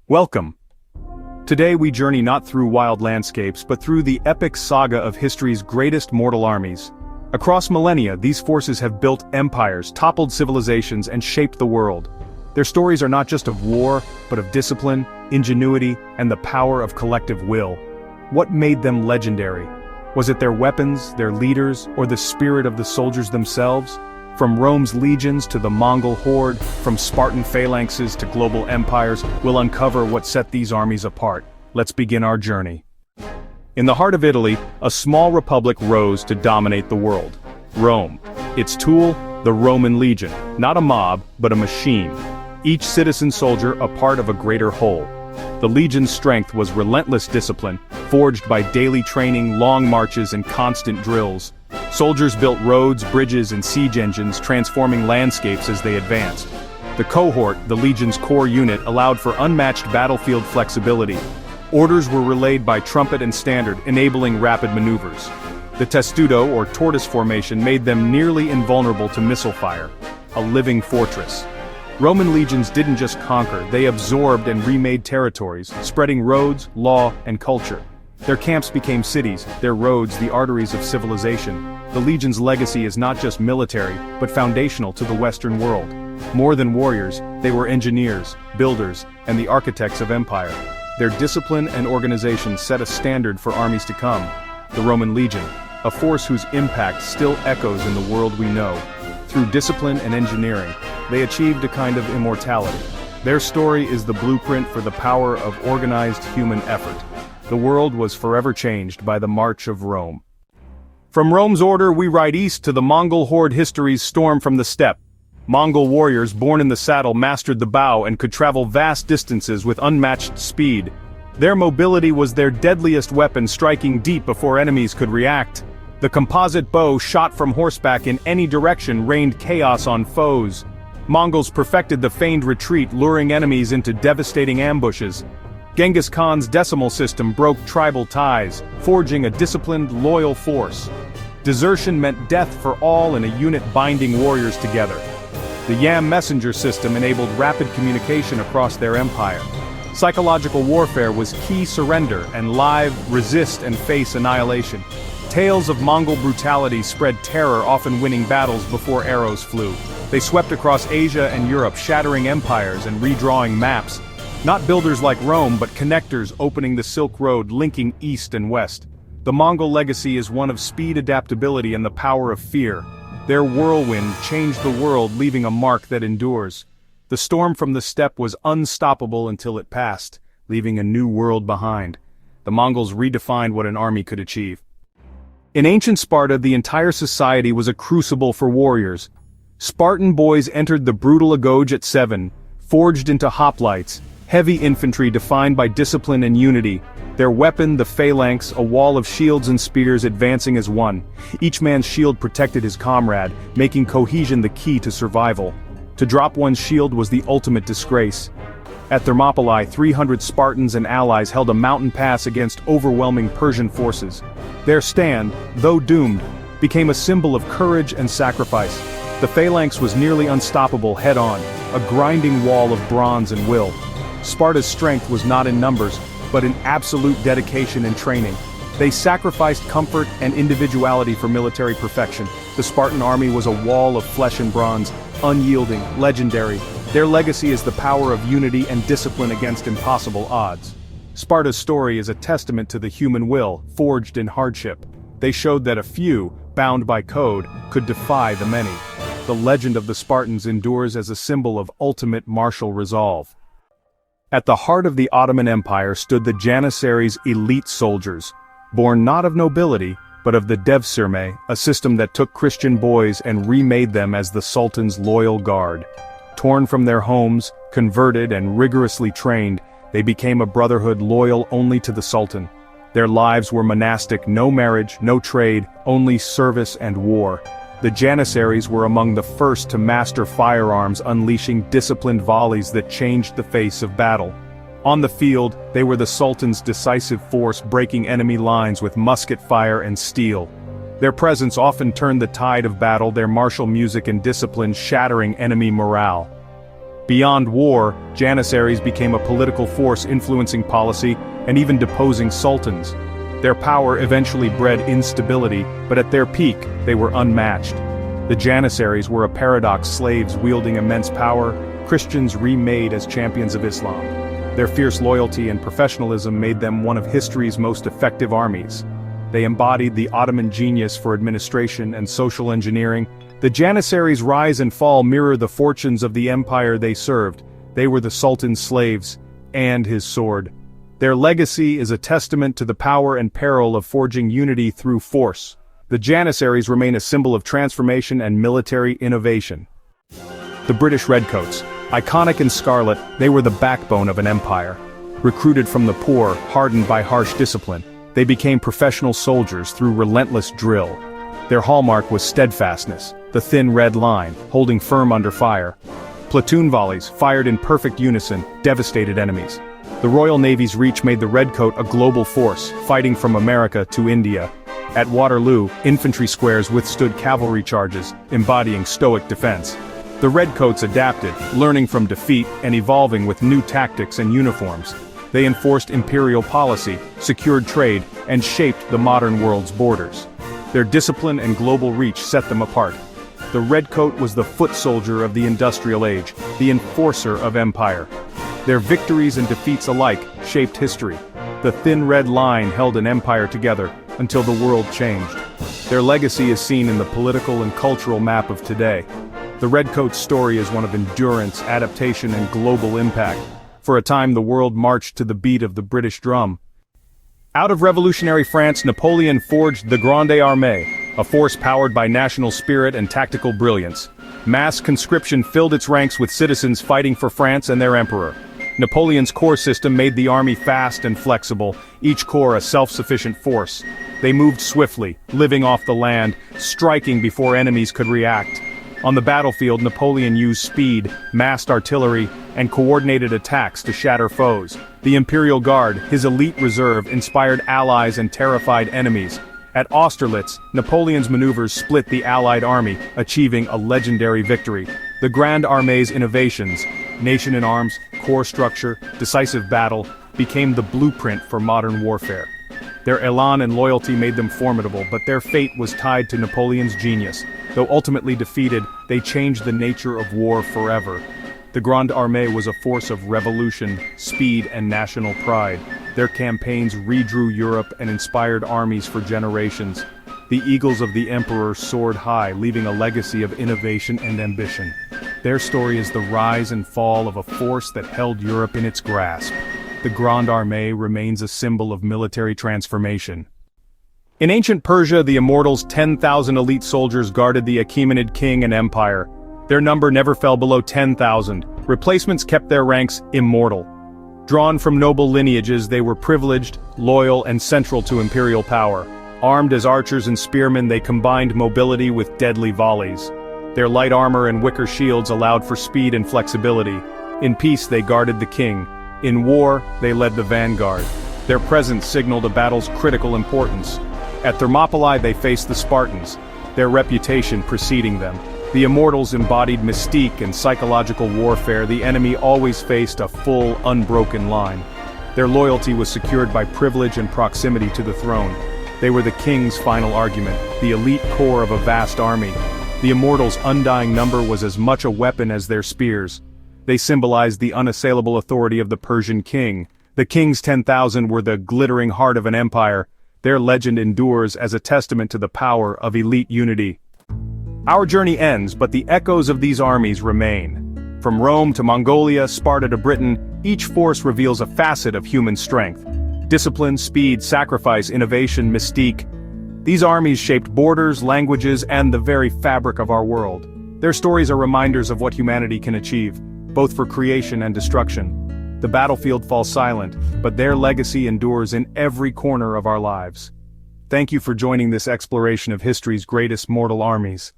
Welcome. Today we journey not through wild landscapes but through the epic saga of history's greatest mortal armies. Across millennia, these forces have built empires, toppled civilizations, and shaped the world. Their stories are not just of war, but of discipline, ingenuity, and the power of collective will. What made them legendary? Was it their weapons, their leaders, or the spirit of the soldiers themselves? From Rome's legions to the Mongol horde, from Spartan phalanxes to global empires, we'll uncover what set these armies apart. Let's begin our journey. In the heart of Italy, a small republic rose to dominate the world. Rome. Its tool, the Roman legion. Not a mob, but a machine. Each citizen soldier a part of a greater whole. The legion's strength was relentless discipline, forged by daily training, long marches, and constant drills. Soldiers built roads, bridges, and siege engines, transforming landscapes as they advanced. The cohort, the legion's core unit, allowed for unmatched battlefield flexibility. Orders were relayed by trumpet and standard, enabling rapid maneuvers. The testudo, or tortoise formation, made them nearly invulnerable to missile fire. A living fortress. Roman legions didn't just conquer, they absorbed and remade territories, spreading roads, law, and culture. Their camps became cities, their roads the arteries of civilization. The legion's legacy is not just military, but foundational to the Western world. More than warriors, they were engineers, builders, and the architects of empire. Their discipline and organization set a standard for armies to come. The Roman legion, a force whose impact still echoes in the world we know. Through discipline and engineering, they achieved a kind of immortality. Their story is the blueprint for the power of organized human effort. The world was forever changed by the march of Rome. From Rome's order we ride east to the Mongol horde history's storm from the steppe. Mongol warriors born in the saddle mastered the bow and could travel vast distances with unmatched speed. Their mobility was their deadliest weapon, striking deep before enemies could react. The composite bow shot from horseback in any direction rained chaos on foes. Mongols perfected the feigned retreat, luring enemies into devastating ambushes. Genghis Khan's decimal system broke tribal ties, forging a disciplined, loyal force. Desertion meant death for all in a unit binding warriors together. The Yam messenger system enabled rapid communication across their empire. Psychological warfare was key: surrender and live, resist and face annihilation. Tales of Mongol brutality spread terror, often winning battles before arrows flew. They swept across Asia and Europe, shattering empires and redrawing maps. Not builders like Rome, but connectors opening the Silk Road, linking east and west. The Mongol legacy is one of speed, adaptability, and the power of fear. Their whirlwind changed the world, leaving a mark that endures. The storm from the steppe was unstoppable until it passed, leaving a new world behind. The Mongols redefined what an army could achieve. In ancient Sparta, the entire society was a crucible for warriors. Spartan boys entered the brutal agoge at 7, forged into hoplites, heavy infantry defined by discipline and unity. Their weapon, the phalanx, a wall of shields and spears advancing as one. Each man's shield protected his comrade, making cohesion the key to survival. To drop one's shield was the ultimate disgrace. At Thermopylae, 300 Spartans and allies held a mountain pass against overwhelming Persian forces. Their stand, though doomed, became a symbol of courage and sacrifice. The phalanx was nearly unstoppable head-on, a grinding wall of bronze and will. Sparta's strength was not in numbers, but in absolute dedication and training. They sacrificed comfort and individuality for military perfection. The Spartan army was a wall of flesh and bronze, unyielding, legendary. Their legacy is the power of unity and discipline against impossible odds. Sparta's story is a testament to the human will, forged in hardship. They showed that a few, bound by code, could defy the many. The legend of the Spartans endures as a symbol of ultimate martial resolve. At the heart of the Ottoman Empire stood the Janissaries' elite soldiers, born not of nobility, but of the devshirme, a system that took Christian boys and remade them as the Sultan's loyal guard. Torn from their homes, converted and rigorously trained, they became a brotherhood loyal only to the Sultan. Their lives were monastic: no marriage, no trade, only service and war. The Janissaries were among the first to master firearms, unleashing disciplined volleys that changed the face of battle. On the field, they were the Sultan's decisive force, breaking enemy lines with musket fire and steel. Their presence often turned the tide of battle, their martial music and discipline shattering enemy morale. Beyond war, Janissaries became a political force influencing policy and even deposing sultans. Their power eventually bred instability, but at their peak, they were unmatched. The Janissaries were a paradox: slaves wielding immense power, Christians remade as champions of Islam. Their fierce loyalty and professionalism made them one of history's most effective armies. They embodied the Ottoman genius for administration and social engineering. The Janissaries' rise and fall mirror the fortunes of the empire they served. They were the Sultan's slaves, and his sword. Their legacy is a testament to the power and peril of forging unity through force. The Janissaries remain a symbol of transformation and military innovation. The British Redcoats. Iconic in scarlet, they were the backbone of an empire. Recruited from the poor, hardened by harsh discipline, they became professional soldiers through relentless drill. Their hallmark was steadfastness, the thin red line, holding firm under fire. Platoon volleys, fired in perfect unison, devastated enemies. The Royal Navy's reach made the Redcoat a global force, fighting from America to India. At Waterloo, infantry squares withstood cavalry charges, embodying stoic defense. The Redcoats adapted, learning from defeat and evolving with new tactics and uniforms. They enforced imperial policy, secured trade, and shaped the modern world's borders. Their discipline and global reach set them apart. The Redcoat was the foot soldier of the industrial age, the enforcer of empire. Their victories and defeats alike shaped history. The thin red line held an empire together until the world changed. Their legacy is seen in the political and cultural map of today. The Redcoats' story is one of endurance, adaptation, and global impact. For a time, the world marched to the beat of the British drum. Out of revolutionary France, Napoleon forged the Grande Armée, a force powered by national spirit and tactical brilliance. Mass conscription filled its ranks with citizens fighting for France and their emperor. Napoleon's corps system made the army fast and flexible, each corps a self-sufficient force. They moved swiftly, living off the land, striking before enemies could react. On the battlefield, Napoleon used speed, massed artillery, and coordinated attacks to shatter foes. The Imperial Guard, his elite reserve, inspired allies and terrified enemies. At Austerlitz, Napoleon's maneuvers split the Allied army, achieving a legendary victory. The Grande Armée's innovations, nation in arms, corps structure, decisive battle, became the blueprint for modern warfare. Their elan and loyalty made them formidable, but their fate was tied to Napoleon's genius. Though ultimately defeated, they changed the nature of war forever. The Grande Armée was a force of revolution, speed, and national pride. Their campaigns redrew Europe and inspired armies for generations. The eagles of the emperor soared high, leaving a legacy of innovation and ambition. Their story is the rise and fall of a force that held Europe in its grasp. The Grande Armée remains a symbol of military transformation. In ancient Persia, the immortals' 10,000 elite soldiers guarded the Achaemenid king and empire. Their number never fell below 10,000. Replacements kept their ranks immortal. Drawn from noble lineages, they were privileged, loyal, and central to imperial power. Armed as archers and spearmen, they combined mobility with deadly volleys. Their light armor and wicker shields allowed for speed and flexibility. In peace, they guarded the king. In war, they led the vanguard. Their presence signaled a battle's critical importance. At Thermopylae, they faced the Spartans, their reputation preceding them. The immortals embodied mystique and psychological warfare. The enemy always faced a full, unbroken line. Their loyalty was secured by privilege and proximity to the throne. They were the king's final argument, the elite core of a vast army. The immortals' undying number was as much a weapon as their spears. They symbolized the unassailable authority of the Persian king. The king's 10,000 were the glittering heart of an empire. Their legend endures as a testament to the power of elite unity. Our journey ends, but the echoes of these armies remain. From Rome to Mongolia, Sparta to Britain, each force reveals a facet of human strength. Discipline, speed, sacrifice, innovation, mystique. These armies shaped borders, languages, and the very fabric of our world. Their stories are reminders of what humanity can achieve, both for creation and destruction. The battlefield falls silent, but their legacy endures in every corner of our lives. Thank you for joining this exploration of history's greatest mortal armies.